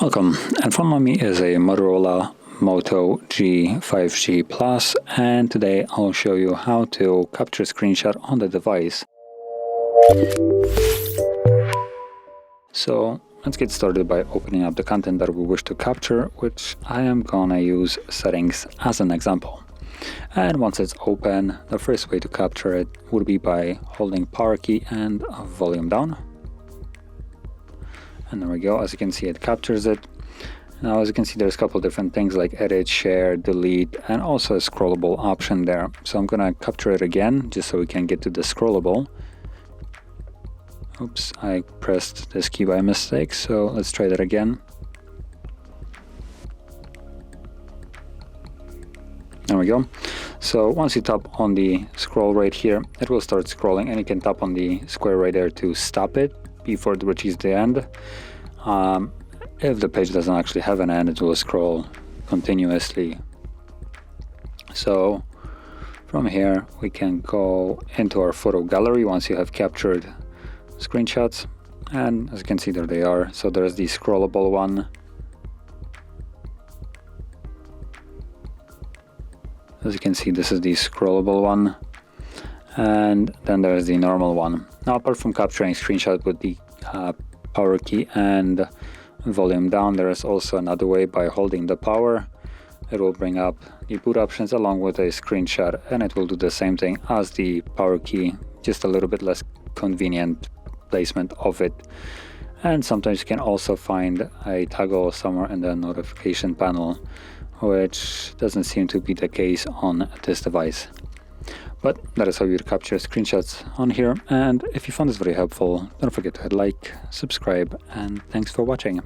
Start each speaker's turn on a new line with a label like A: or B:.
A: Welcome, in front of me is a Motorola Moto G 5G Plus, and today I'll show you how to capture a screenshot on the device. So let's get started by opening up the content that we wish to capture, which I am gonna use settings as an example. And once it's open, the first way to capture it would be by holding power key and volume down. And there we go. As you can see, it captures it. Now, as you can see, there's a couple different things like edit, share, delete, and also a scrollable option there. So I'm gonna capture it again just so we can get to the scrollable. Oops, I pressed this key by mistake, so let's try that again. There we go. So once you tap on the scroll right here, it will start scrolling, and you can tap on the square right there to stop it before it reaches the end. If the page doesn't actually have an end, it will scroll continuously. So from here, we can go into our photo gallery once you have captured screenshots, and as you can see, there they are. So there's the scrollable one. As you can see, this is the scrollable one, and then there's the normal one. Now, apart from capturing screenshot with the power key and volume down, there is also another way. By holding the power, it will bring up the boot options along with a screenshot, and it will do the same thing as the power key, just a little bit less convenient placement of it. And sometimes you can also find a toggle somewhere in the notification panel, which doesn't seem to be the case on this device. But that is how you capture screenshots on here, and if you found this very helpful, don't forget to hit like, subscribe, and thanks for watching.